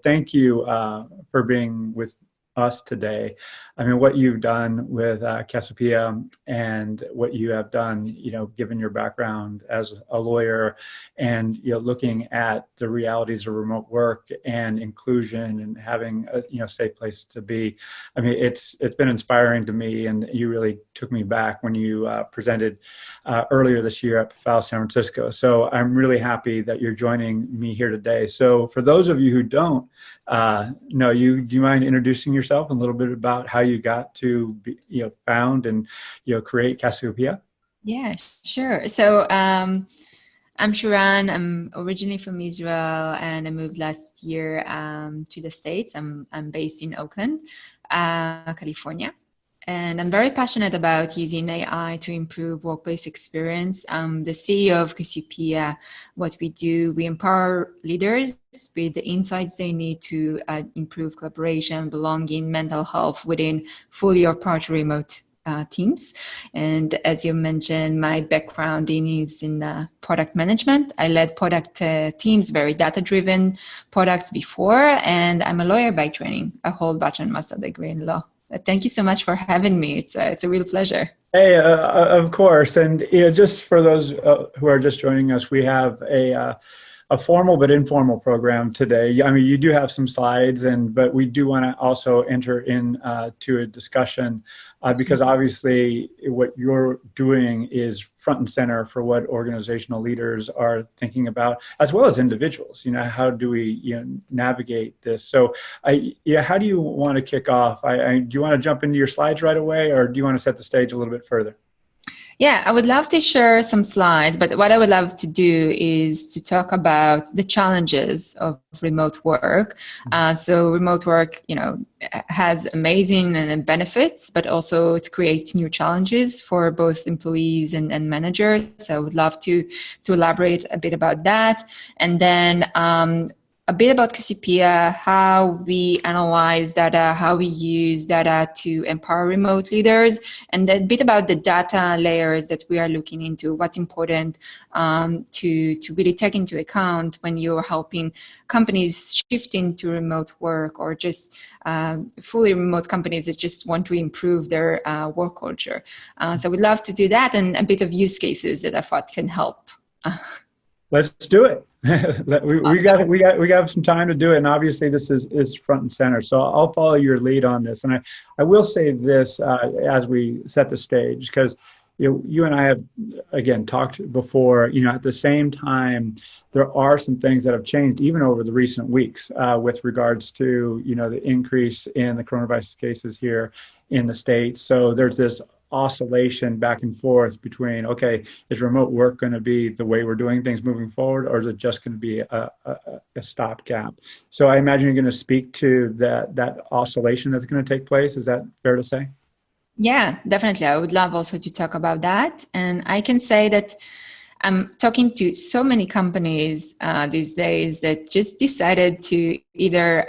thank you for being with us today. I mean, what you've done with Cassiopeia and what you have done, given your background as a lawyer and, looking at the realities of remote work and inclusion and having a, safe place to be. I mean, it's been inspiring to me, and you really took me back when you presented earlier this year at PAFOW San Francisco. So I'm really happy that you're joining me here today. So for those of you who don't know you, do you mind introducing yourself a little bit about how you got to be, found and create Cassiopeia? Yeah, sure. So I'm Shiran. I'm originally from Israel, and I moved last year to the States. I'm based in Oakland, California. And I'm very passionate about using AI to improve workplace experience. I'm the CEO of Cassiopeia. What we do, we empower leaders with the insights they need to improve collaboration, belonging, mental health within fully or partially remote teams. And as you mentioned, my background is in product management. I led product teams, very data-driven products before, and I'm a lawyer by training. I hold bachelor and master degree in law. Thank you so much for having me. It's a real pleasure. Hey, of course. And just for those who are just joining us, we have a formal but informal program today. I mean, you do have some slides, but we do want to also enter into a discussion because obviously what you're doing is front and center for what organizational leaders are thinking about, as well as individuals. How do we navigate this? So, how do you want to kick off? Do you want to jump into your slides right away, or do you want to set the stage a little bit further? Yeah, I would love to share some slides, but what I would love to do is to talk about the challenges of remote work. So remote work, has amazing benefits, but also it creates new challenges for both employees and managers. So I would love to elaborate a bit about that. And then a bit about Cassiopeia, how we analyze data, how we use data to empower remote leaders, and a bit about the data layers that we are looking into, what's important to really take into account when you're helping companies shifting to remote work, or just fully remote companies that just want to improve their work culture. So we'd love to do that, and a bit of use cases that I thought can help. Let's do it. we got some time to do it, and obviously this is front and center. So I'll follow your lead on this, and I will say this as we set the stage, because you and I have again talked before. At the same time, there are some things that have changed even over the recent weeks with regards to the increase in the coronavirus cases here in the States. So there's this oscillation back and forth between, okay, is remote work going to be the way we're doing things moving forward, or is it just going to be a stopgap? So I imagine you're going to speak to that oscillation that's going to take place. Is that fair to say? Yeah, definitely. I would love also to talk about that. And I can say that I'm talking to so many companies these days that just decided to either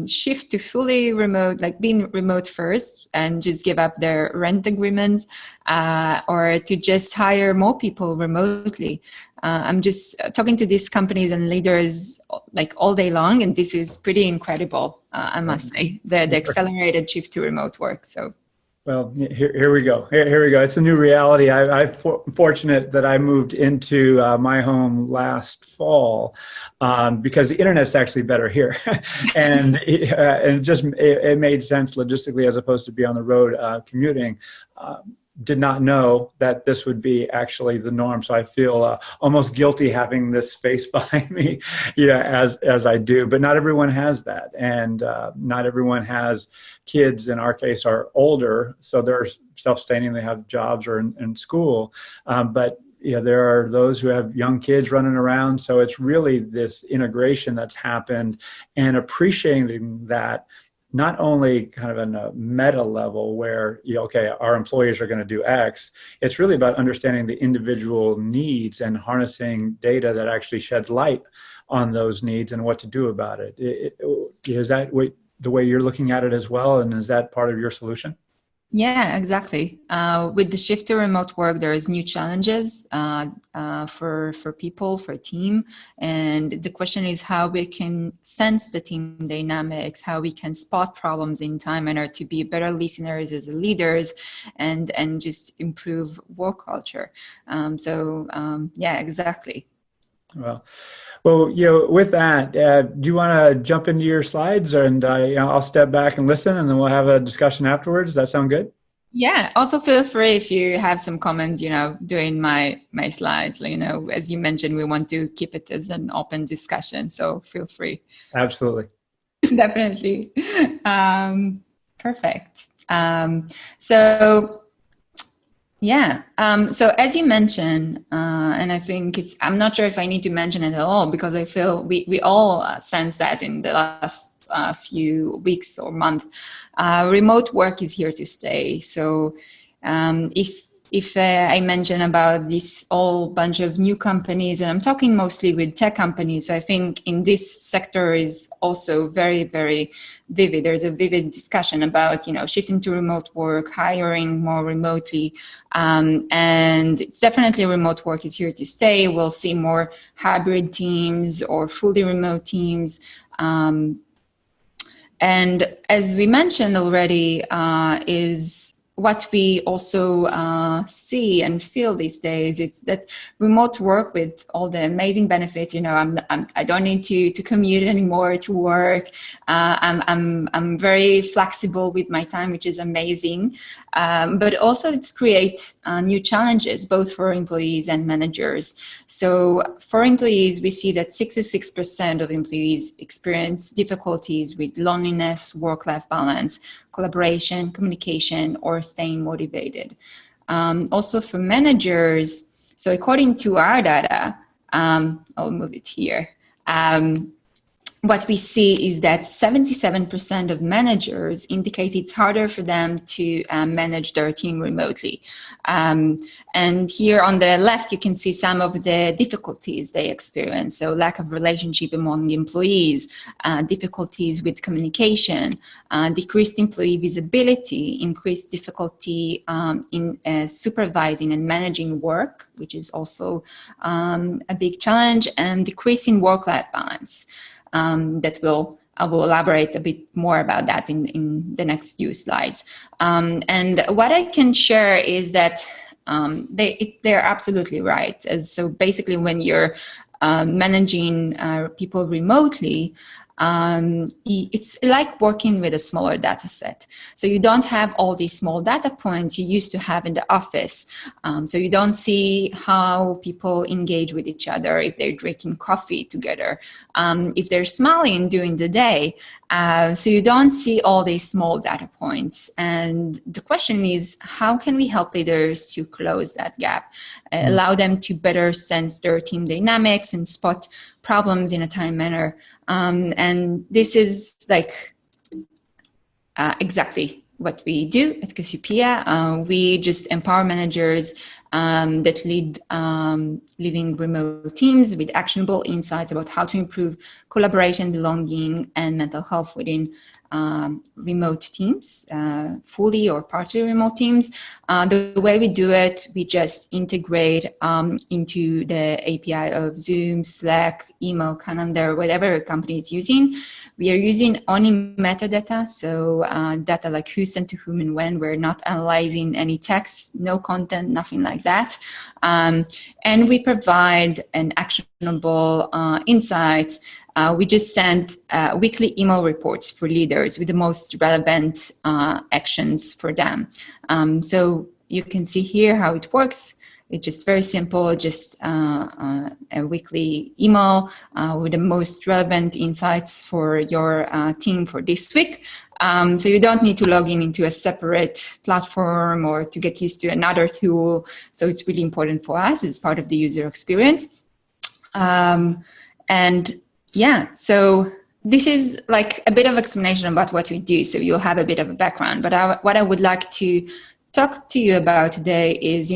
shift to fully remote, like being remote first and just give up their rent agreements, or to just hire more people remotely. I'm just talking to these companies and leaders like all day long, and this is pretty incredible, I must say, the accelerated shift to remote work. So. Well, here we go. Here we go. It's a new reality. I'm fortunate that I moved into my home last fall because the internet's actually better here, and it made sense logistically as opposed to be on the road commuting. Did not know that this would be actually the norm. So I feel almost guilty having this space behind me, as I do. But not everyone has that. And not everyone has kids, in our case, are older. So they're self-sustaining, they have jobs or in school. But there are those who have young kids running around. So it's really this integration that's happened, and appreciating that not only kind of on a meta level where, okay, our employees are going to do X, it's really about understanding the individual needs and harnessing data that actually sheds light on those needs and what to do about it. Is that the way you're looking at it as well? And is that part of your solution? Yeah, exactly. With the shift to remote work, there is new challenges for people, for team, and the question is how we can sense the team dynamics, how we can spot problems in time and are to be better listeners as leaders, and just improve work culture. Yeah, exactly. Well, with that, do you want to jump into your slides, and I'll step back and listen, and then we'll have a discussion afterwards. Does that sound good? Yeah. Also, feel free if you have some comments, during my slides. As you mentioned, we want to keep it as an open discussion, so feel free. Absolutely. Definitely. Perfect. So. Yeah. So as you mentioned, and I think I'm not sure if I need to mention it at all, because I feel we all sense that in the last few weeks or month, remote work is here to stay. So if I mention about this whole bunch of new companies, and I'm talking mostly with tech companies, so I think in this sector is also very, very vivid. There's a vivid discussion about, shifting to remote work, hiring more remotely. And it's definitely remote work is here to stay. We'll see more hybrid teams or fully remote teams. And as we mentioned already, is what we also see and feel these days is that remote work, with all the amazing benefits, I don't need to commute anymore to work. I'm very flexible with my time, which is amazing. But also it's create new challenges, both for employees and managers. So for employees, we see that 66% of employees experience difficulties with loneliness, work-life balance, collaboration, communication, or staying motivated. Also for managers, so according to our data, I'll move it here. What we see is that 77% of managers indicate it's harder for them to manage their team remotely. And here on the left, you can see some of the difficulties they experience. So lack of relationship among employees, difficulties with communication, decreased employee visibility, increased difficulty in supervising and managing work, which is also a big challenge, and decrease in work-life balance. I will elaborate a bit more about that in the next few slides. And what I can share is that they're absolutely right. So basically, when you're managing people remotely, it's like working with a smaller data set. So you don't have all these small data points you used to have in the office. So you don't see how people engage with each other, if they're drinking coffee together, if they're smiling during the day. So you don't see all these small data points. And the question is, how can we help leaders to close that gap, allow them to better sense their team dynamics and spot problems in a time manner? And this is like exactly what we do at Cassiopeia. We just empower managers that leading remote teams with actionable insights about how to improve collaboration, belonging, and mental health within remote teams, fully or partly remote teams. The way we do it, we just integrate into the API of Zoom, Slack, email, calendar, whatever a company is using. We are using only metadata, so data like who sent to whom and when. We're not analyzing any text, no content, nothing like that. And we provide an actionable insights. We just send weekly email reports for leaders with the most relevant actions for them. So you can see here how it works. It's just very simple, just a weekly email with the most relevant insights for your team for this week. So you don't need to log in into a separate platform or to get used to another tool. So it's really important for us. It's part of the user experience. And yeah, so this is like a bit of explanation about what we do. So you'll have a bit of a background. But what I would like to talk to you about today is,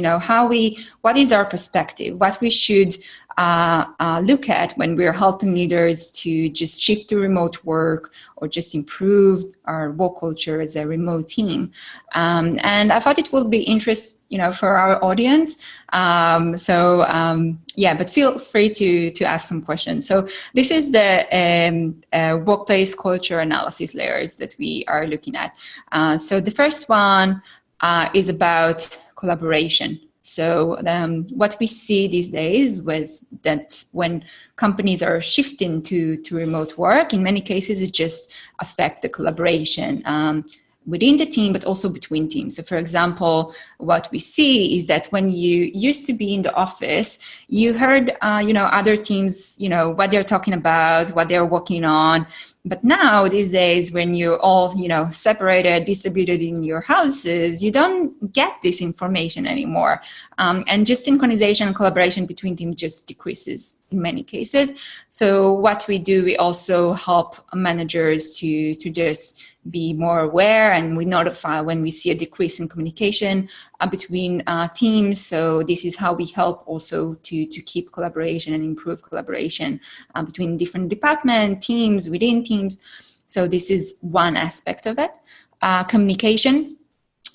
what is our perspective, what we should look at when we're helping leaders to just shift to remote work or just improve our work culture as a remote team. And I thought it would be interesting, for our audience. But feel free to ask some questions. So this is the workplace culture analysis layers that we are looking at. So the first one is about collaboration. So what we see these days was that when companies are shifting to remote work, in many cases, it just affects the collaboration within the team, but also between teams. So for example, what we see is that when you used to be in the office, you heard, other teams, what they're talking about, what they're working on. But now, these days, when you're all, separated, distributed in your houses, you don't get this information anymore. And just synchronization and collaboration between teams just decreases in many cases. So what we do, we also help managers to just be more aware, and we notify when we see a decrease in communication between teams. So this is how we help also to keep collaboration and improve collaboration between different department teams, within teams. So this is one aspect of it. Communication.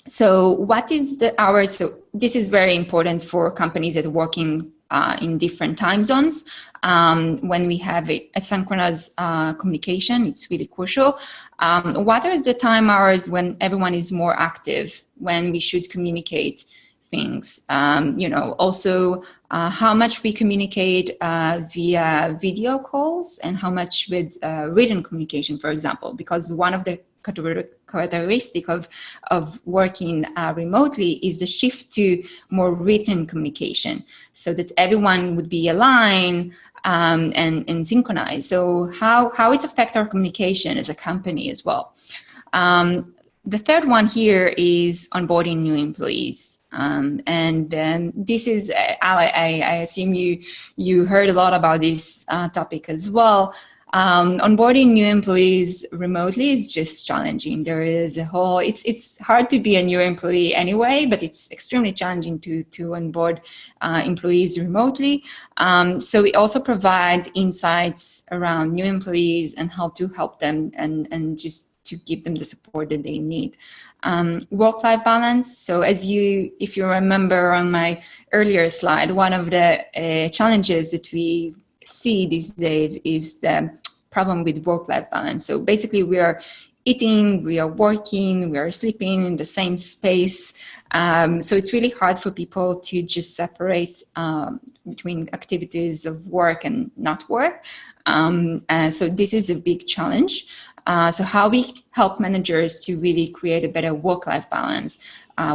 So what is the hours? So this is very important for companies that are working in different time zones. When we have a synchronous communication, it's really crucial. What are the time hours when everyone is more active, when we should communicate things? Also how much we communicate via video calls and how much with written communication, for example, because one of the characteristic of working remotely is the shift to more written communication, so that everyone would be aligned and synchronized. So how it affects our communication as a company as well. The third one here is onboarding new employees. This is, I assume you heard a lot about this topic as well. Onboarding new employees remotely is just challenging. There is it's hard to be a new employee anyway, but it's extremely challenging to onboard employees remotely. So we also provide insights around new employees and how to help them and just to give them the support that they need. Work-life balance. So if you remember on my earlier slide, one of the challenges that we see these days is the problem with work-life balance. So basically we are eating, we are working, we are sleeping in the same space. So it's really hard for people to just separate between activities of work and not work. So this is a big challenge. So how we help managers to really create a better work-life balance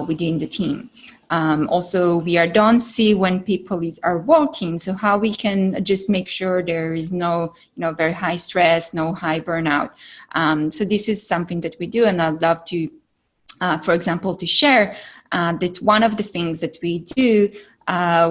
within the team. Also, we don't see when people are working, so how we can just make sure there is no, very high stress, no high burnout. So this is something that we do, and I'd love to, for example, to share that one of the things that we do,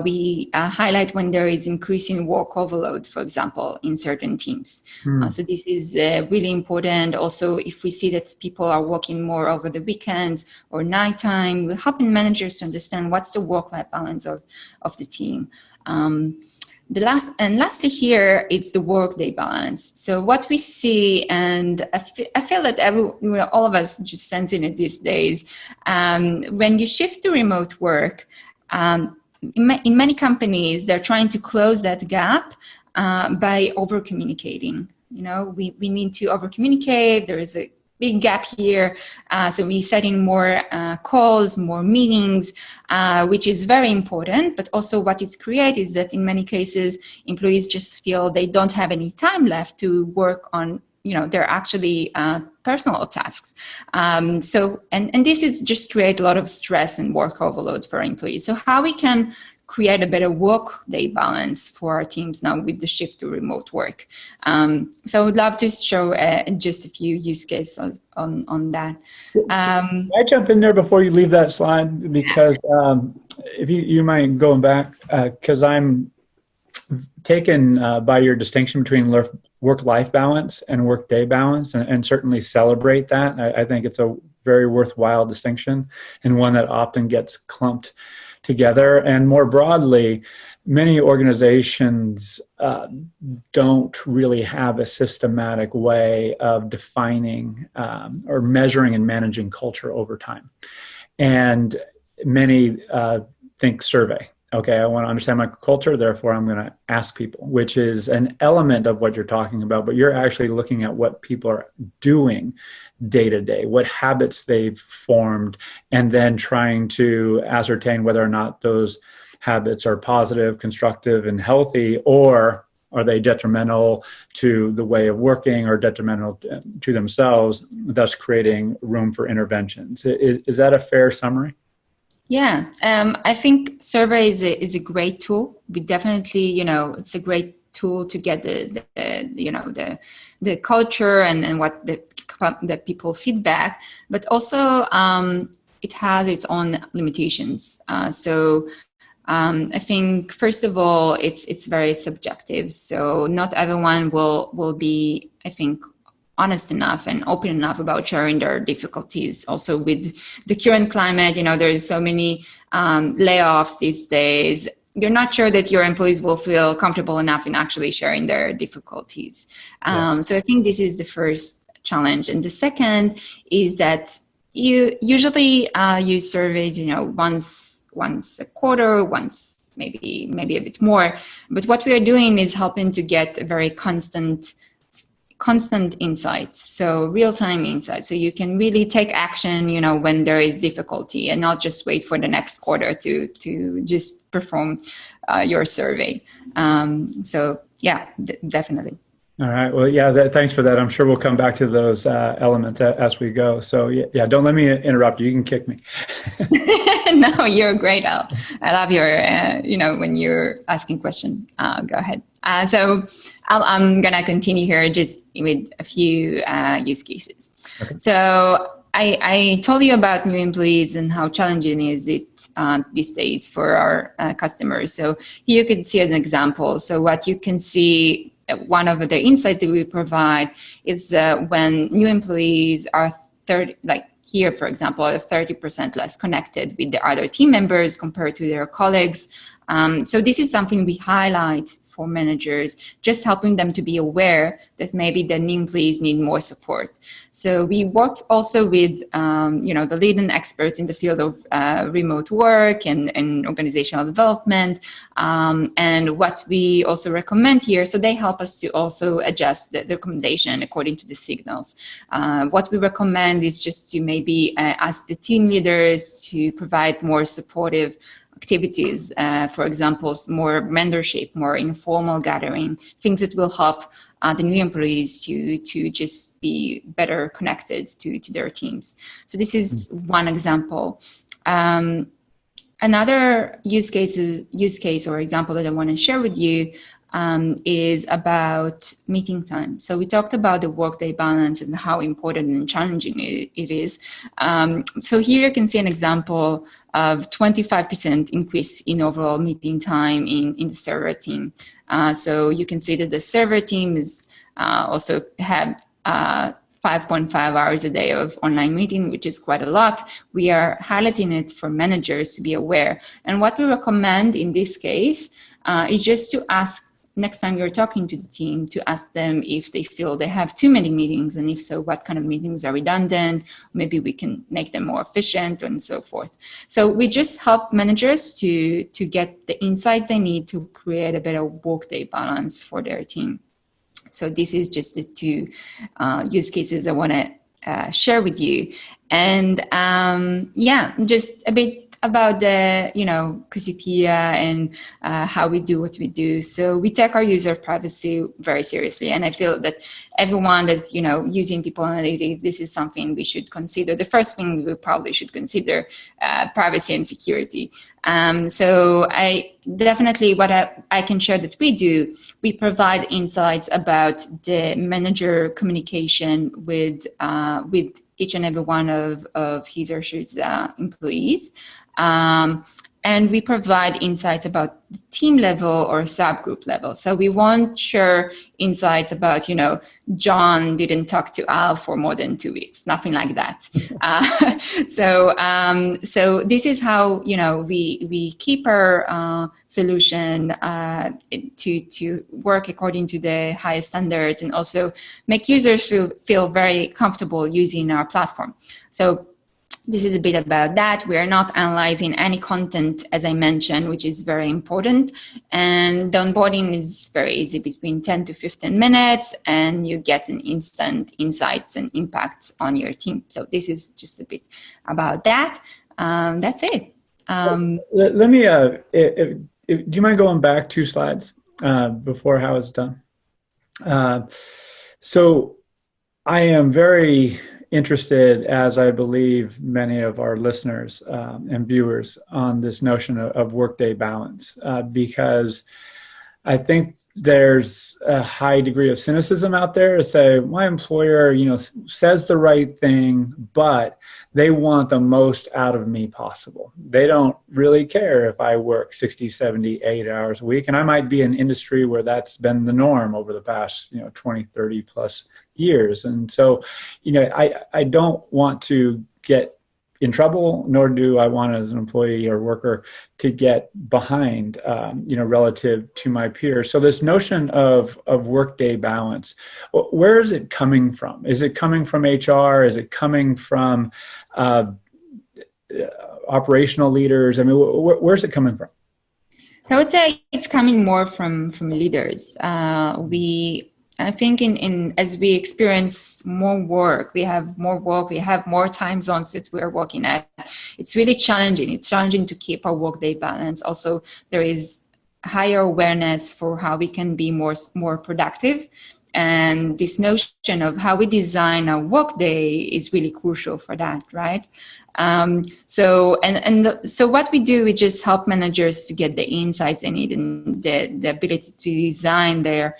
we highlight when there is increasing work overload, for example, in certain teams. So this is really important. Also, if we see that people are working more over the weekends or nighttime, we're helping managers to understand what's the work-life balance of the team. Lastly here, it's the work-day balance. So what we see, and I feel that all of us just sensing it these days, when you shift to remote work, in many companies, they're trying to close that gap by over-communicating. We need to over-communicate. There is a big gap here. So we're setting more calls, more meetings, which is very important. But also what it's created is that in many cases, employees just feel they don't have any time left to work on they're actually personal tasks. So this is just create a lot of stress and work overload for employees. So how we can create a better work-day balance for our teams now with the shift to remote work. So I would love to show just a few use cases on that. Can I jump in there before you leave that slide? Because if you mind going back, because I'm taken by your distinction between work-life balance and work-day balance, and certainly celebrate that. I think it's a very worthwhile distinction, and one that often gets clumped together. And more broadly, many organizations don't really have a systematic way of defining or measuring and managing culture over time. And many think survey. Okay, I want to understand my culture, therefore I'm going to ask people, which is an element of what you're talking about, but you're actually looking at what people are doing day to day, what habits they've formed, and then trying to ascertain whether or not those habits are positive, constructive, and healthy, or are they detrimental to the way of working or detrimental to themselves, thus creating room for interventions. Is that a fair summary? Yeah, I think survey is a great tool. We definitely, it's a great tool to get the culture and what the people feedback, but also it has its own limitations. So I think first of all, it's very subjective. So not everyone will be, I think, honest enough and open enough about sharing their difficulties. Also with the current climate, there's so many layoffs these days. You're not sure that your employees will feel comfortable enough in actually sharing their difficulties. So I think this is the first challenge. And the second is that you usually use surveys, once a quarter, once maybe a bit more. But what we are doing is helping to get a very constant insights, so real-time insights, so you can really take action when there is difficulty and not just wait for the next quarter to just perform your survey. So yeah, definitely. All right, well, yeah, thanks for that. I'm sure we'll come back to those elements as we go. So yeah, don't let me interrupt you. You can kick me. No, you're great, Al. I love your when you're asking questions. Go ahead. So I'm going to continue here just with a few use cases. Okay. So I told you about new employees and how challenging is it these days for our customers. So here you can see as an example. So what you can see, one of the insights that we provide is when new employees are here, for example, are 30% less connected with the other team members compared to their colleagues. So this is something we highlight for managers, just helping them to be aware that maybe the new employees need more support. So we work also with, the leading experts in the field of remote work and organizational development. And what we also recommend here, so they help us to also adjust the recommendation according to the signals. What we recommend is just to maybe ask the team leaders to provide more supportive activities, for example, more mentorship, more informal gathering, things that will help the new employees to just be better connected to their teams. So this is one example. Another use case or example that I want to share with you is about meeting time. So we talked about the workday balance and how important and challenging it is. So here you can see an example of 25% increase in overall meeting time in the server team. So you can see that the server team is also have 5.5 hours a day of online meeting, which is quite a lot. We are highlighting it for managers to be aware. And what we recommend in this case is just to ask, next time you're talking to the team, to ask them if they feel they have too many meetings, and if so, what kind of meetings are redundant. Maybe we can make them more efficient and so forth. So we just help managers to get the insights they need to create a better workday balance for their team. So this is just the two use cases I want to share with you. And just a bit about the, Cassiopeia and how we do what we do. So we take our user privacy very seriously. And I feel that everyone that, using people analytics, this is something we should consider. The first thing we probably should consider, privacy and security. So I definitely, what I can share that we do, we provide insights about the manager communication with each and every one of his or she's employees. And we provide insights about the team level or subgroup level. So we won't share insights about, John didn't talk to Al for more than 2 weeks, nothing like that. So this is how, we keep our solution to work according to the highest standards, and also make users feel very comfortable using our platform. So this is a bit about that. We are not analyzing any content, as I mentioned, which is very important. And the onboarding is very easy, between 10 to 15 minutes, and you get an instant insights and impacts on your team. So this is just a bit about that. That's it. Let me, do you mind going back 2 slides before how it's done? So I am very interested, as I believe many of our listeners and viewers, on this notion of workday balance, because I think there's a high degree of cynicism out there to say, my employer, says the right thing, but they want the most out of me possible. They don't really care if I work 60, 70, 80 hours a week. And I might be in an industry where that's been the norm over the past, 20, 30 plus years. And so, I don't want to get in trouble, nor do I want, as an employee or worker, to get behind, relative to my peers. So this notion of workday balance, where is it coming from? Is it coming from HR? Is it coming from operational leaders? I mean, where's it coming from? I would say it's coming more from leaders. I think as we experience more work, we have more time zones that we're working at. It's really challenging. It's challenging to keep our workday balance. Also, there is higher awareness for how we can be more productive. And this notion of how we design our workday is really crucial for that, right? So what we do, we just help managers to get the insights they need and the ability to design their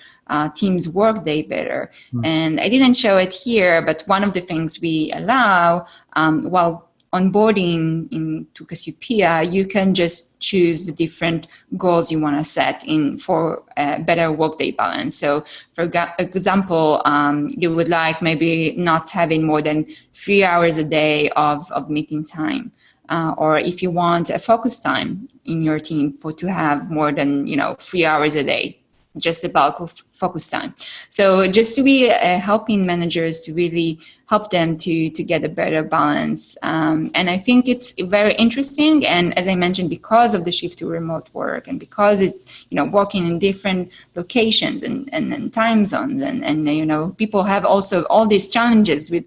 team's workday better. And I didn't show it here, but one of the things we allow, while onboarding into Cassiopeia, you can just choose the different goals you want to set in for a better workday balance. So for example, you would like maybe not having more than 3 hours a day of meeting time. Or if you want a focus time in your team to have more than 3 hours a day, just the bulk of focus time. So just to be helping managers to really help them to get a better balance. And I think it's very interesting. And as I mentioned, because of the shift to remote work, and because it's, working in different locations and time zones, and people have also all these challenges with,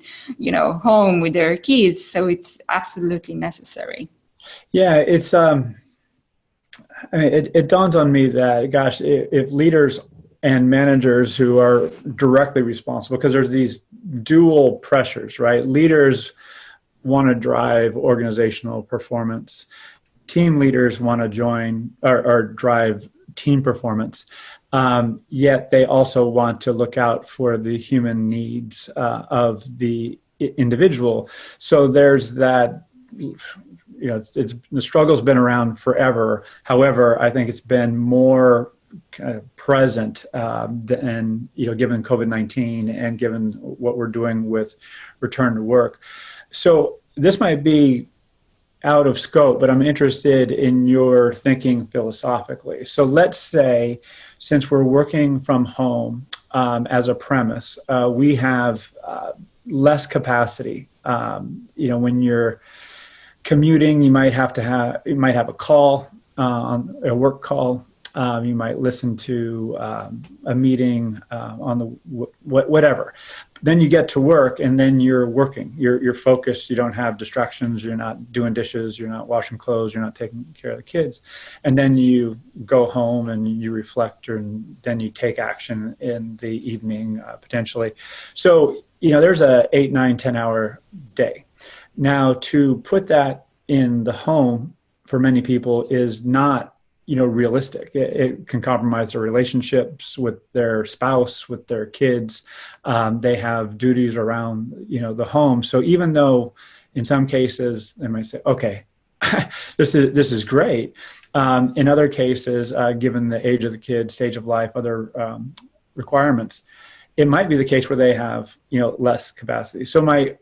home with their kids. So it's absolutely necessary. Yeah, it's, it dawns on me that, gosh, if leaders and managers who are directly responsible, because there's these dual pressures, right? Leaders want to drive organizational performance. Team leaders want to join or drive team performance. Yet they also want to look out for the human needs of the individual. So there's that, the struggle's been around forever. However, I think it's been more kind of present than, given COVID-19 and given what we're doing with return to work. So this might be out of scope, but I'm interested in your thinking philosophically. So let's say, since we're working from home as a premise, we have less capacity. When you're commuting, you might have a call, a work call. You might listen to a meeting on the whatever. Then you get to work, and then you're working. You're focused. You don't have distractions. You're not doing dishes. You're not washing clothes. You're not taking care of the kids. And then you go home and you reflect, and then you take action in the evening potentially. So there's a 8, 9, 10 hour day. Now, to put that in the home for many people is not, realistic. It can compromise their relationships with their spouse, with their kids. They have duties around, the home. So even though in some cases they might say, okay, this is great. In other cases, given the age of the kid, stage of life, other requirements, it might be the case where they have, less capacity. So my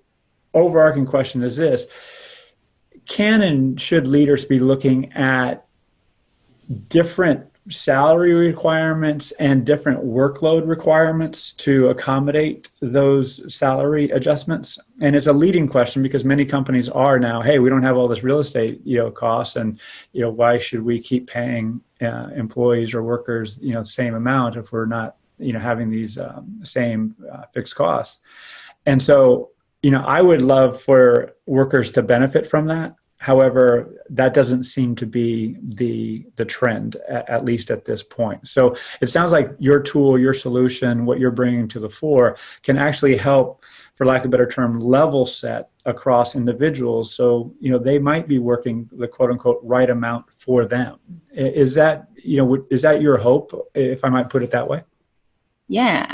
overarching question is this: can and should leaders be looking at different salary requirements and different workload requirements to accommodate those salary adjustments? And it's a leading question because many companies are now, hey, we don't have all this real estate, costs, and why should we keep paying employees or workers, the same amount if we're not, having these same fixed costs? And so, I would love for workers to benefit from that. However, that doesn't seem to be the trend, at least at this point. So it sounds like your tool, your solution, what you're bringing to the fore can actually help, for lack of a better term, level set across individuals. So, they might be working the quote unquote right amount for them. Is that, is that your hope, if I might put it that way? Yeah,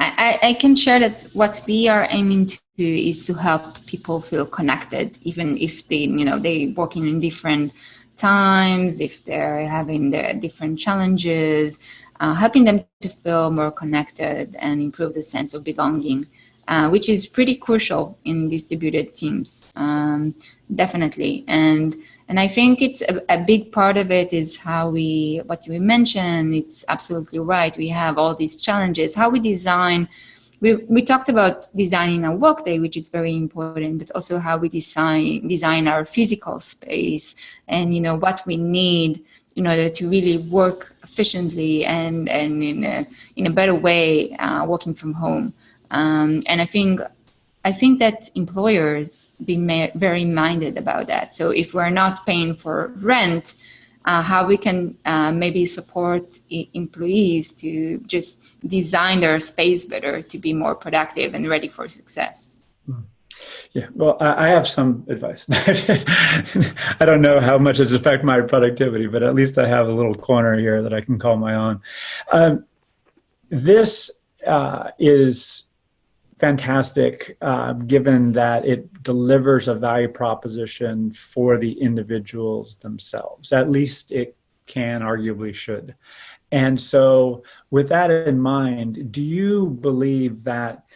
I can share that what we are aiming to do is to help people feel connected, even if they working in different times, if they're having their different challenges, helping them to feel more connected and improve the sense of belonging, which is pretty crucial in distributed teams, definitely. And I think it's a big part of it is what you mentioned, it's absolutely right. We have all these challenges, how we design. We talked about designing a workday, which is very important, but also how we design our physical space and, what we need in order to really work efficiently and in a better way, working from home. And I think that employers be very minded about that. So if we're not paying for rent, how we can maybe support employees to just design their space better to be more productive and ready for success. Yeah, well, I have some advice. I don't know how much it's affect my productivity, but at least I have a little corner here that I can call my own. This is fantastic, given that it delivers a value proposition for the individuals themselves. At least it can, arguably should. And so with that in mind, do you believe that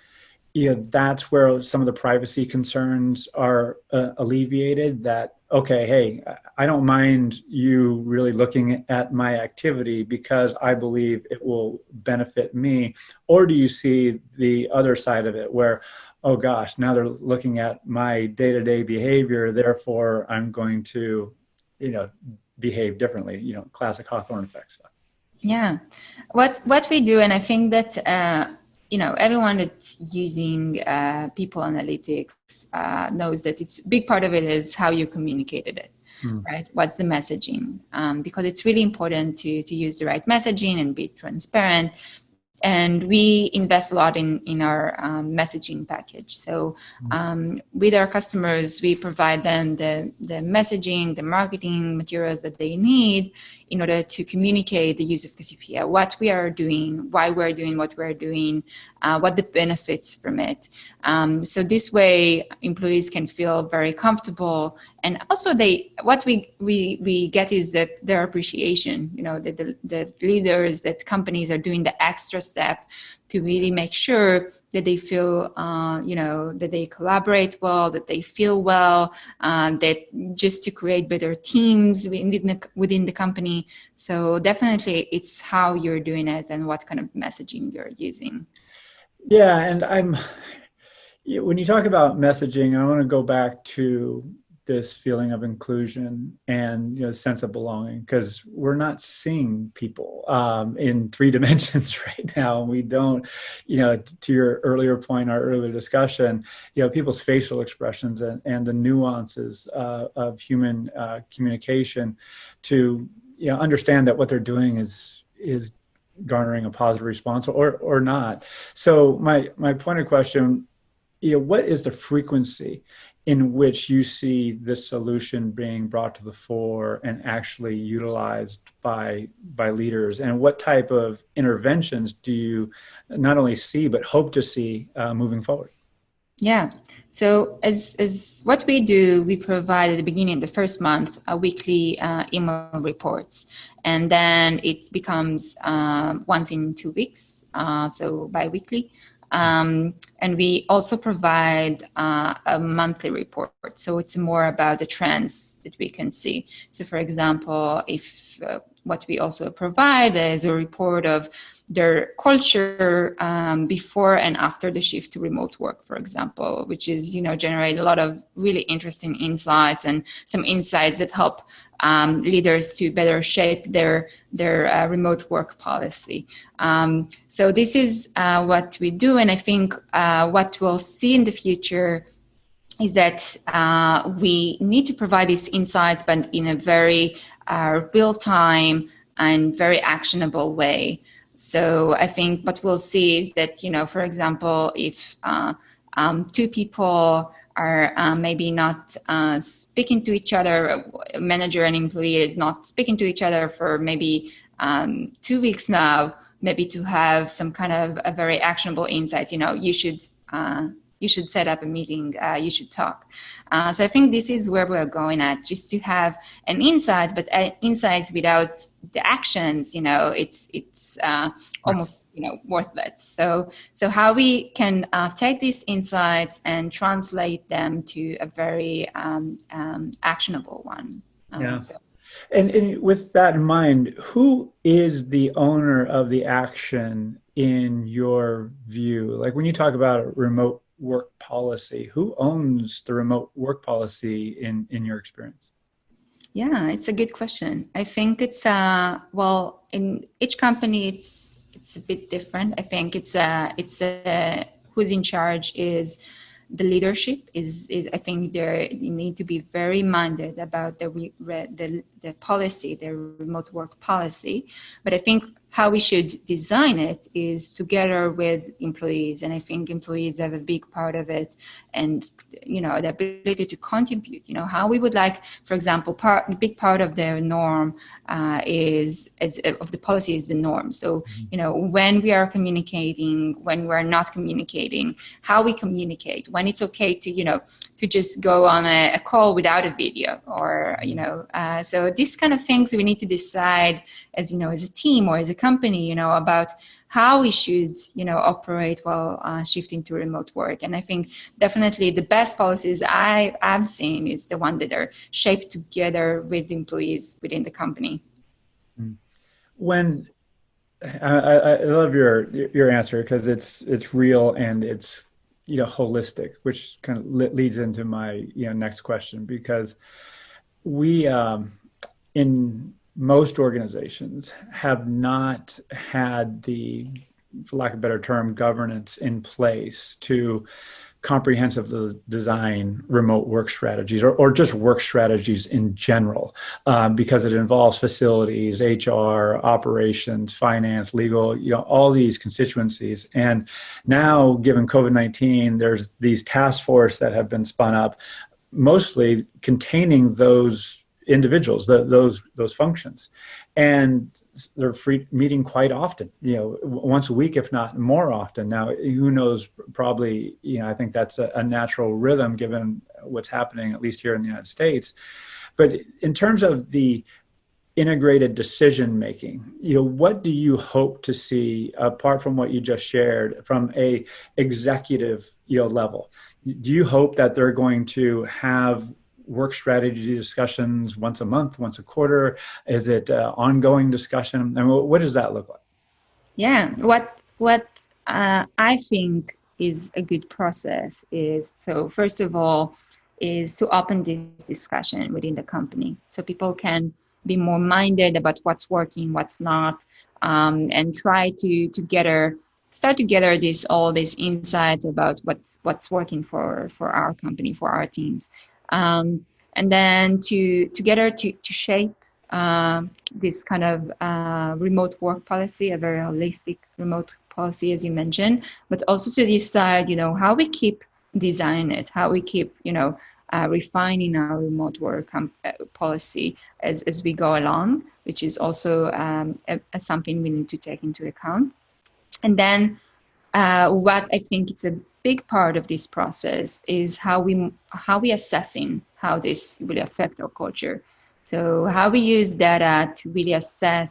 that's where some of the privacy concerns are alleviated? That, okay, hey, I don't mind you really looking at my activity because I believe it will benefit me? Or do you see the other side of it where, oh gosh, now they're looking at my day-to-day behavior, therefore I'm going to, behave differently, classic Hawthorne effect stuff? Yeah, what we do, and I think that everyone that's using people analytics knows that it's a big part of it is how you communicated it, right? What's the messaging? Because it's really important to use the right messaging and be transparent. And we invest a lot in our messaging package. So with our customers, we provide them the messaging, the marketing materials that they need in order to communicate the use of Cassiopeia, what we are doing, why we're doing what we're doing, what the benefits from it. So this way, employees can feel very comfortable. And also what we get is that their appreciation, that the leaders, that companies are doing the extra step to really make sure that they feel, that they collaborate well, that they feel well, that just to create better teams within the company. So definitely it's how you're doing it and what kind of messaging you're using. Yeah, and when you talk about messaging, I want to go back to this feeling of inclusion and sense of belonging, because we're not seeing people in 3 dimensions right now. We don't, to your earlier point, our earlier discussion, people's facial expressions and the nuances of human communication to understand that what they're doing is garnering a positive response or not. So my point of question, what is the frequency in which you see this solution being brought to the fore and actually utilized by leaders? And what type of interventions do you not only see, but hope to see moving forward? Yeah. So as what we do, we provide at the beginning, the first month, a weekly email reports. And then it becomes once in 2 weeks, so bi-weekly. And we also provide a monthly report. So it's more about the trends that we can see. So for example, if what we also provide is a report of their culture before and after the shift to remote work, for example, which is, generate a lot of really interesting insights and some insights that help leaders to better shape their remote work policy. So this is what we do. And I think what we'll see in the future is that we need to provide these insights, but in a very real-time and very actionable way. So I think what we'll see is that, for example, if two people are maybe not speaking to each other, a manager and employee is not speaking to each other for maybe 2 weeks now, maybe to have some kind of a very actionable insights, you should set up a meeting, you should talk. So I think this is where we're going at, just to have an insight, but insights without the actions, it's almost, worthless. So how we can take these insights and translate them to a very actionable one. And with that in mind, who is the owner of the action in your view? Like when you talk about remote work policy, who owns the remote work policy in your experience? Yeah, it's a good question. I think it's in each company it's a bit different. I think it's who's in charge is the leadership is I think you need to be very minded about the policy, the remote work policy. But I think how we should design it is together with employees. And I think employees have a big part of it, and, the ability to contribute, how we would like, for example, a big part of their norm of the policy is the norm. So, when we are communicating, when we're not communicating, how we communicate, when it's okay to just go on a call without a video or, so these kind of things we need to decide as a team or as a company, about how we should, operate while shifting to remote work. And I think definitely the best policies I've seen is the one that are shaped together with employees within the company. When I love your answer, because it's real and it's holistic, which kind of leads into my next question, because we in most organizations have not had the, for lack of a better term, governance in place to comprehensively design remote work strategies or just work strategies in general, because it involves facilities, HR, operations, finance, legal, all these constituencies. And now, given COVID-19, there's these task force that have been spun up, mostly containing those individuals, those functions, and they're meeting quite often, once a week, if not more often. Now, who knows, probably, I think that's a natural rhythm given what's happening, at least here in the United States. But in terms of the integrated decision making, what do you hope to see, apart from what you just shared, from a executive level? Do you hope that they're going to have work strategy discussions once a month, once a quarter? Is it ongoing discussion? And what does that look like? Yeah, what I think is a good process is, so first of all, is to open this discussion within the company, so people can be more minded about what's working, what's not, and try to start to gather all these insights about what's working for our company, for our teams. And then together to shape this kind of remote work policy, a very holistic remote policy, as you mentioned, but also to decide, how we keep designing it, how we keep, refining our remote work policy as we go along, which is also something we need to take into account. And then what I think it's a big part of this process is how we assessing how this will affect our culture. So how we use data to really assess,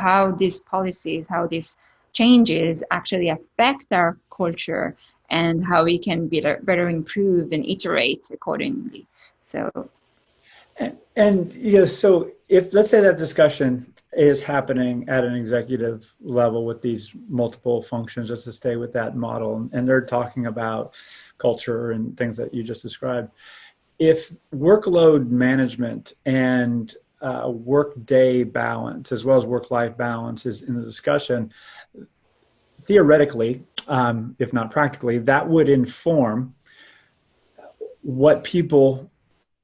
how these policies, how these changes actually affect our culture, and how we can better improve and iterate accordingly. So, so if, let's say, that discussion is happening at an executive level with these multiple functions, just to stay with that model, and they're talking about culture and things that you just described. If workload management and work-day balance, as well as work-life balance, is in the discussion, theoretically, if not practically, that would inform what people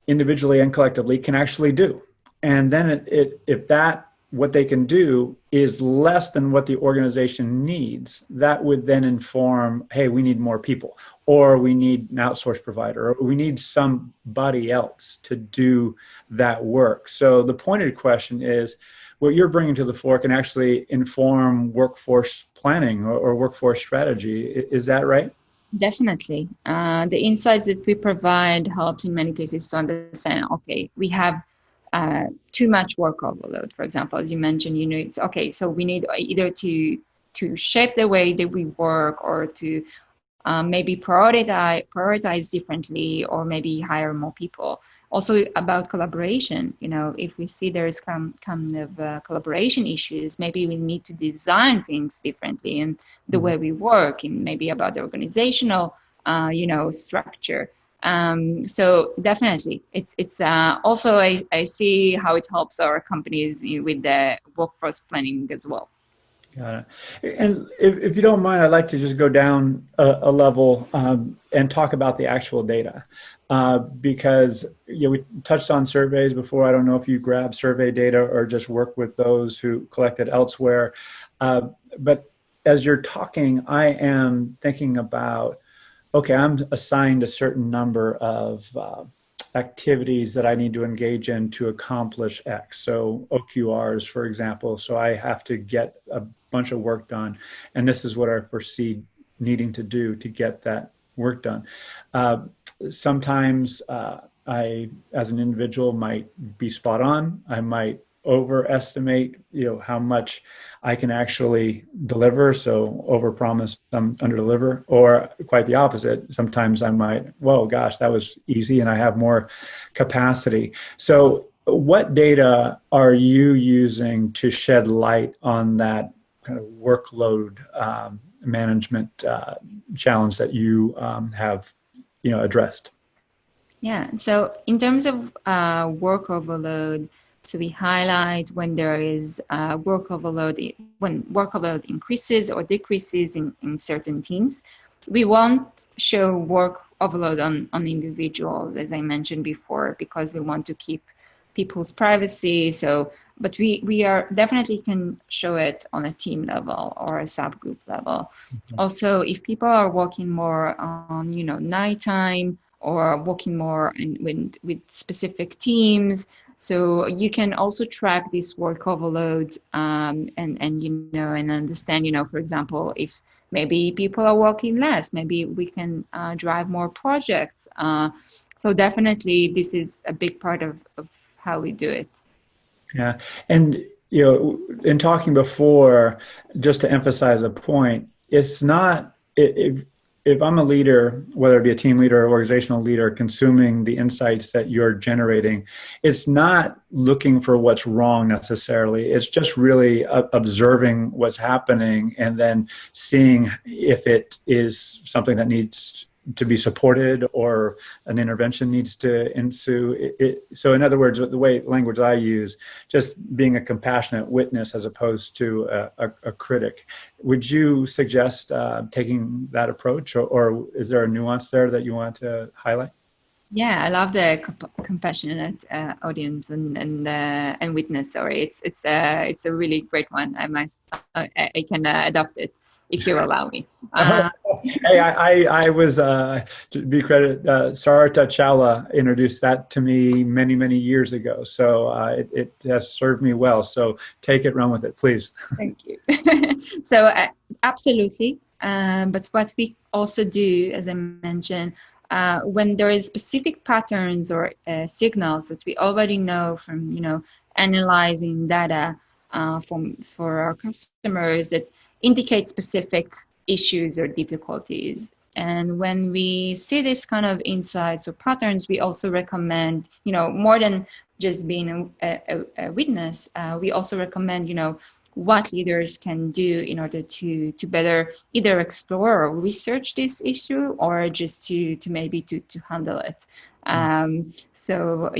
individually and collectively can actually do. And then if that, what they can do, is less than what the organization needs, that would then inform, hey, we need more people, or we need an outsourced provider, or we need somebody else to do that work. So the pointed question is, what you're bringing to the fore can actually inform workforce planning or workforce strategy. Is that right? Definitely. The insights that we provide helps in many cases to understand, okay, we have too much work overload, for example, as you mentioned, it's okay. So we need either to shape the way that we work, or to maybe prioritize differently, or maybe hire more people. Also about collaboration, if we see there's kind of collaboration issues, maybe we need to design things differently in the way we work, and maybe about the organizational, structure. So definitely, it's also I see how it helps our companies with the workforce planning as well. Got it. And if you don't mind, I'd like to just go down a level and talk about the actual data, because we touched on surveys before. I don't know if you grab survey data or just work with those who collect it elsewhere. But as you're talking, I am thinking about, okay, I'm assigned a certain number of activities that I need to engage in to accomplish X. So OQRs, for example. So I have to get a bunch of work done, and this is what I foresee needing to do to get that work done. Sometimes I, as an individual, might be spot on. I might overestimate, how much I can actually deliver. So overpromise, underdeliver, or quite the opposite. Sometimes I might, whoa, gosh, that was easy, and I have more capacity. So what data are you using to shed light on that kind of workload management challenge that you have, addressed? Yeah. So in terms of work overload, so we highlight when there is work overload, when work overload increases or decreases in certain teams. We won't show work overload on individuals, as I mentioned before, because we want to keep people's privacy. So, but we are definitely can show it on a team level or a subgroup level. Mm-hmm. Also, if people are working more on, nighttime, or working more with specific teams, so you can also track this work overload and understand, for example, if maybe people are working less, maybe we can drive more projects. So definitely this is a big part of how we do it. Yeah. And, in talking before, just to emphasize a point, it's not, if I'm a leader, whether it be a team leader or organizational leader, consuming the insights that you're generating, it's not looking for what's wrong necessarily. It's just really observing what's happening and then seeing if it is something that needs to be supported or an intervention needs to ensue. So in other words, the language I use, just being a compassionate witness as opposed to a critic. Would you suggest taking that approach, or is there a nuance there that you want to highlight? Yeah, I love the compassionate audience and witness. Sorry, it's a really great one. I can adopt it if you allow me. Hey, I was, to be credit, Sarita Chawla introduced that to me many, many years ago. So it has served me well. So take it, run with it, please. Thank you. So absolutely. but what we also do, as I mentioned, when there is specific patterns or signals that we already know from, analyzing data for our customers that indicate specific issues or difficulties. And when we see this kind of insights or patterns, we also recommend, more than just being a witness, we also recommend, what leaders can do in order to better either explore or research this issue or just to maybe to handle it. So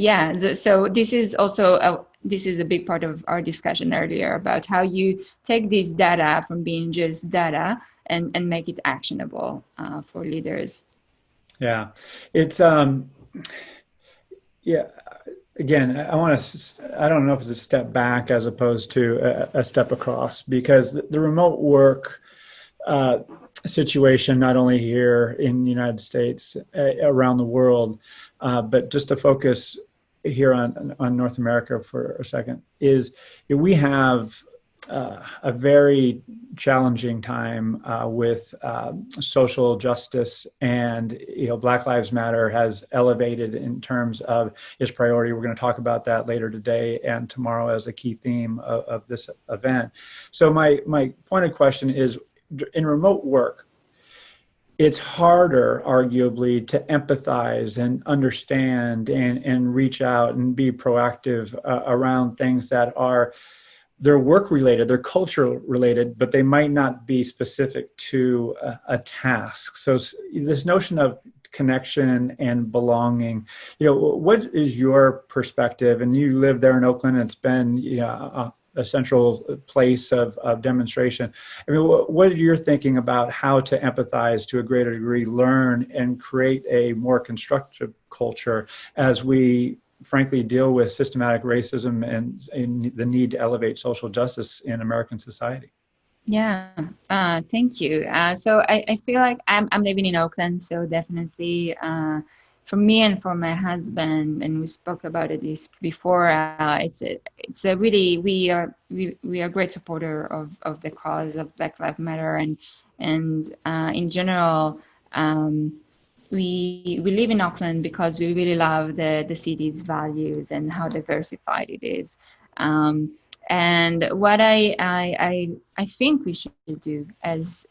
this is also this is a big part of our discussion earlier about how you take this data from being just data and make it actionable for leaders. Yeah, it's yeah. Again, I don't know if it's a step back as opposed to a step across, because the remote work situation, not only here in the United States, around the world, but just to focus here on North America for a second, is we have a very challenging time with social justice, and Black Lives Matter has elevated in terms of its priority. We're going to talk about that later today and tomorrow as a key theme of this event. So my pointed question is, in remote work, it's harder, arguably, to empathize and understand and reach out and be proactive around things that they're work related, they're cultural related, but they might not be specific to a task. So this notion of connection and belonging, what is your perspective? And you live there in Oakland, and it's been a central place of demonstration. I mean, what are you thinking about how to empathize to a greater degree, learn, and create a more constructive culture as we frankly deal with systematic racism and the need to elevate social justice in American society? Yeah, thank you. So I feel like I'm living in Oakland, so definitely for me and for my husband, and we spoke about this before. It's a really we are a great supporter of the cause of Black Lives Matter, and in general. We live in Auckland because we really love the city's values and how diversified it is. And what I think we should do as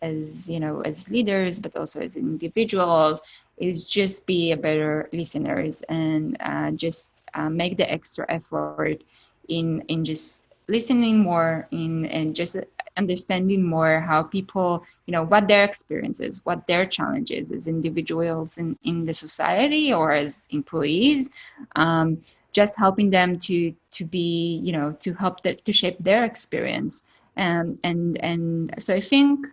leaders, but also as individuals, is just be a better listeners and just make the extra effort in just listening more and just understanding more how people, what their experiences, what their challenges as individuals in the society or as employees, just helping them to be, to help to shape their experience. And so I think,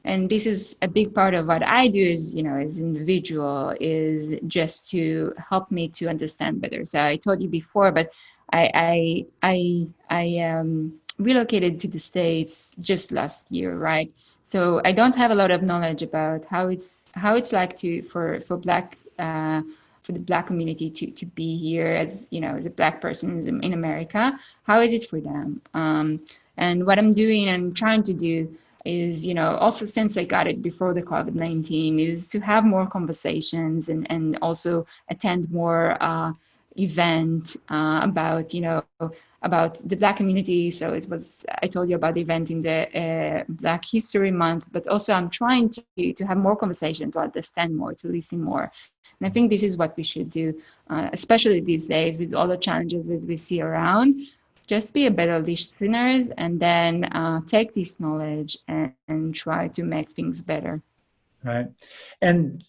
and this is a big part of what I do is, as an individual, is just to help me to understand better. So I told you before, but I relocated to the States just last year, right? So I don't have a lot of knowledge about how it's like for the Black community to be here as as a Black person in America. How is it for them? And what I'm doing and trying to do is, also since I got it before the COVID-19, is to have more conversations and also attend more event about the Black community. So I told you about the event in the Black History Month, but also I'm trying to have more conversation, to understand more, to listen more. And I think this is what we should do, especially these days with all the challenges that we see around. Just be a better listeners, and then take this knowledge and try to make things better. Right. And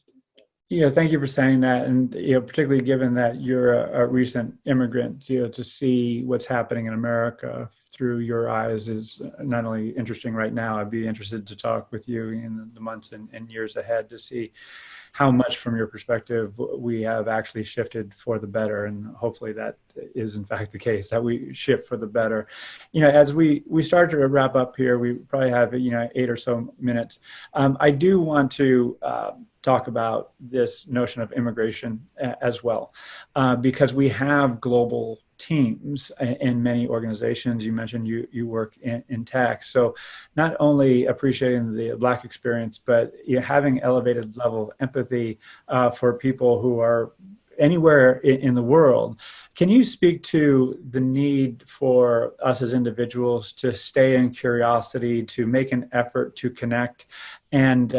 thank you for saying that. And, particularly given that you're a recent immigrant, to see what's happening in America through your eyes is not only interesting right now. I'd be interested to talk with you in the months and years ahead to see how much from your perspective we have actually shifted for the better. And hopefully that is in fact the case, that we shift for the better. As we start to wrap up here, we probably have 8 or so minutes. I do want to talk about this notion of immigration as well, because we have global teams in many organizations. You mentioned you work in tech. So not only appreciating the Black experience, but having elevated level of empathy for people who are anywhere in the world. Can you speak to the need for us as individuals to stay in curiosity, to make an effort to connect, and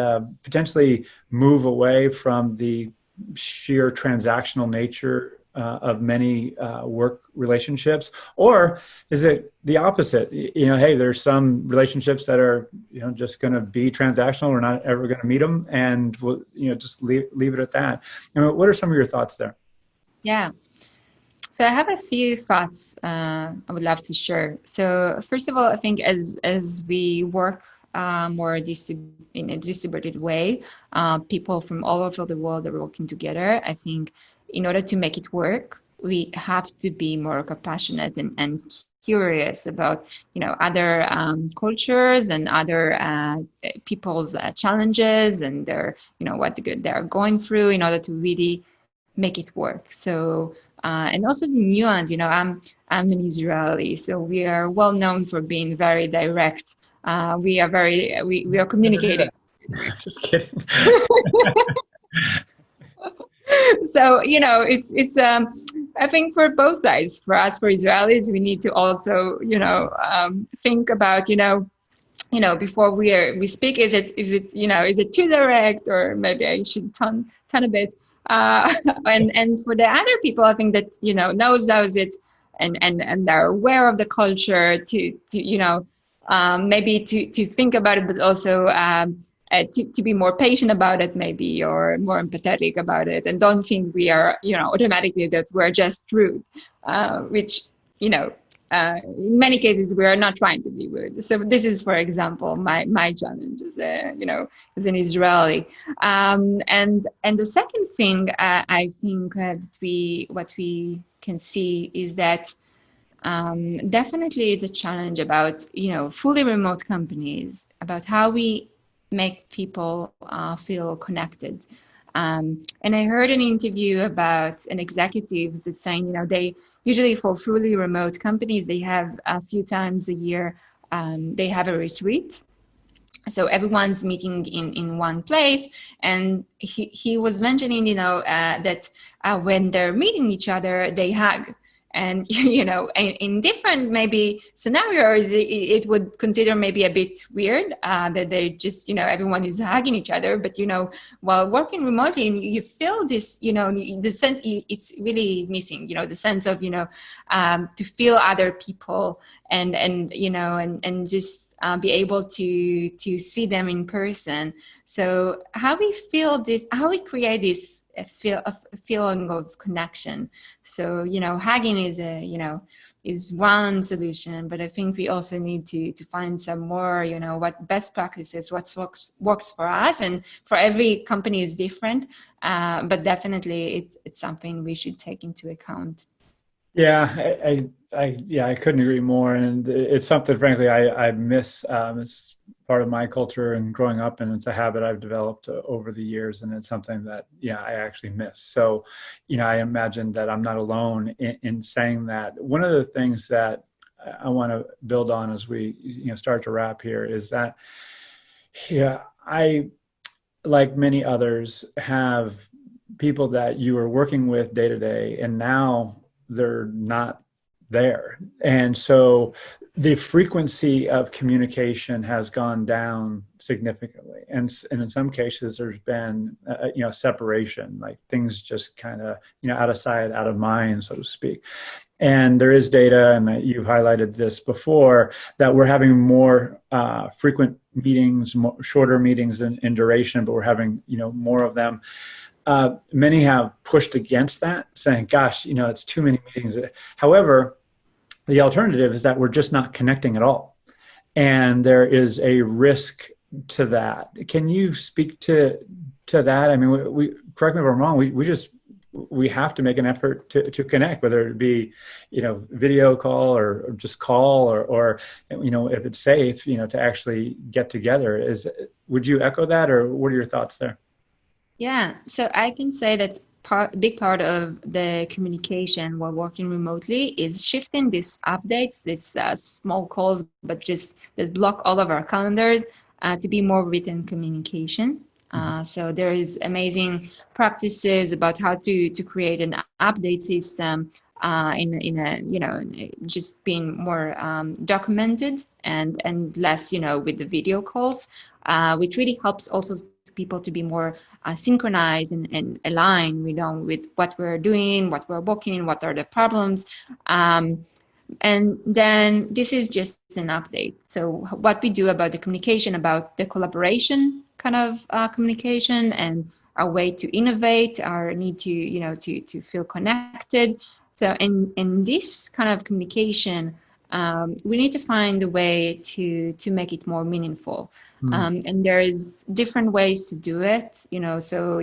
potentially move away from the sheer transactional nature of many work relationships? Or is it the opposite? Hey, there's some relationships that are, just going to be transactional. We're not ever going to meet them, and we'll, just leave it at that. What are some of your thoughts there? Yeah. So I have a few thoughts I would love to share. So first of all, I think as we work more in a distributed way, people from all over the world are working together. I think in order to make it work, we have to be more compassionate and curious about, other cultures and other people's challenges and their, what they're going through in order to really make it work. So, and also the nuance, I'm an Israeli, so we are well known for being very direct. We are communicating. Just kidding. So, it's I think for both sides, for us, for Israelis, we need to also, think about, before we speak, is it too direct, or maybe I should tone a bit. And for the other people, I think that, knows it and they're aware of the culture to maybe to think about it, but also to be more patient about it, maybe, or more empathetic about it, and don't think we are, automatically that we're just rude, which, in many cases we are not trying to be rude. So this is, for example, my challenge as as an Israeli. And the second thing I think what we can see is that definitely it's a challenge about, fully remote companies, about how we make people feel connected. And I heard an interview about an executive that's saying, they usually, for fully remote companies, they have a few times a year, they have a retreat. So everyone's meeting in one place. And he was mentioning, that when they're meeting each other, they hug. And, in different maybe scenarios, it would consider maybe a bit weird that they just, everyone is hugging each other. But, while working remotely, you feel this, the sense it's really missing, the sense of, to feel other people and just be able to see them in person. So how we create this feeling of connection. So, hugging is one solution, but I think we also need to find some more, what best practices, what works for us, and for every company is different. But definitely it's something we should take into account. Yeah, I couldn't agree more. And it's something, frankly, I miss. It's part of my culture and growing up, and it's a habit I've developed over the years. And it's something that, I actually miss. So, I imagine that I'm not alone in saying that. One of the things that I want to build on as we, start to wrap here is that, I, like many others, have people that you are working with day to day, and now they're not there. And so the frequency of communication has gone down significantly. And in some cases, there's been, separation, like things just kind of, out of sight, out of mind, so to speak. And there is data, and you've highlighted this before, that we're having more frequent meetings, shorter meetings in duration, but we're having, more of them. Many have pushed against that, saying, gosh, it's too many meetings. However, the alternative is that we're just not connecting at all. And there is a risk to that. Can you speak to that? I mean, we correct me if I'm wrong, we have to make an effort to connect, whether it be, video call or just call or if it's safe, to actually get together. Would you echo that, or what are your thoughts there? Yeah, so I can say that big part of the communication while working remotely is shifting these updates, these small calls, but just that block all of our calendars to be more written communication. So there is amazing practices about how to create an update system in a just being more documented and less with the video calls, which really helps also people to be more synchronized and aligned with what we're doing, what we're working, what are the problems. And then this is just an update. So what we do about the communication, about the collaboration kind of communication, and our way to innovate, our need to feel connected. So in this kind of communication, we need to find a way to make it more meaningful. And there is different ways to do it, so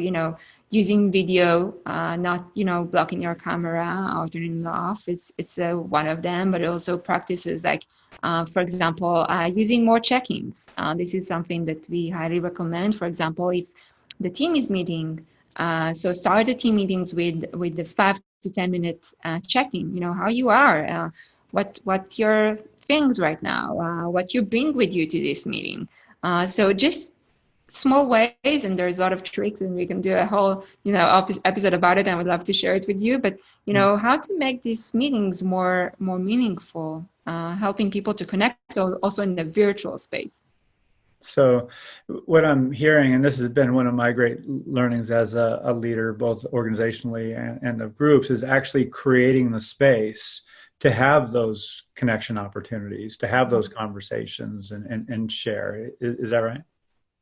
using video, not blocking your camera or turning it off. It's one of them, but also practices like, for example, using more check-ins. This is something that we highly recommend. For example, if the team is meeting, so start the team meetings with the 5 to 10 minute check-in. How you are, what your things right now, what you bring with you to this meeting. So just small ways, and there's a lot of tricks, and we can do a whole episode about it, and I would love to share it with you. But how to make these meetings more meaningful, helping people to connect also in the virtual space. So what I'm hearing, and this has been one of my great learnings as a leader, both organizationally and of groups, is actually creating the space to have those connection opportunities, to have those conversations and share. Is that right?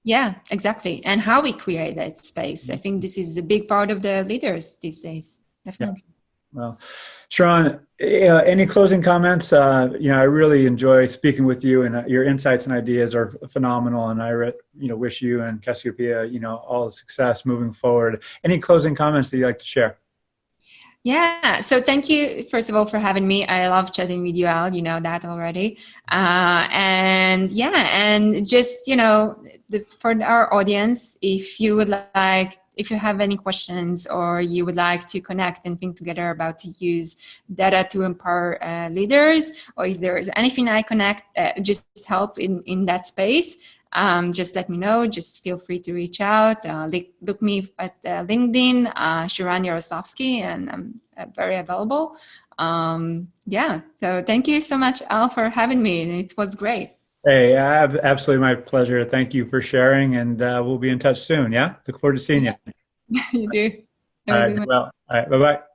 Yeah, exactly. And how we create that space. I think this is a big part of the leaders these days. Definitely. Yeah. Well, Shiran, any closing comments? I really enjoy speaking with you, and your insights and ideas are phenomenal. And I, wish you and Cassiopeia, all the success moving forward. Any closing comments that you'd like to share? Yeah. So thank you, first of all, for having me. I love chatting with you, Al. You know that already. And just, for our audience, if you have any questions, or you would like to connect and think together about to use data to empower leaders, or if there is anything I connect, just help in that space, just let me know. Just feel free to reach out. Look me at LinkedIn, Shiran Yaroslavsky, and I'm very available. So thank you so much, Al, for having me. It was great. Hey, absolutely my pleasure. Thank you for sharing, and we'll be in touch soon. Yeah, look forward to seeing you. You do. All right. Well, all right. Bye-bye.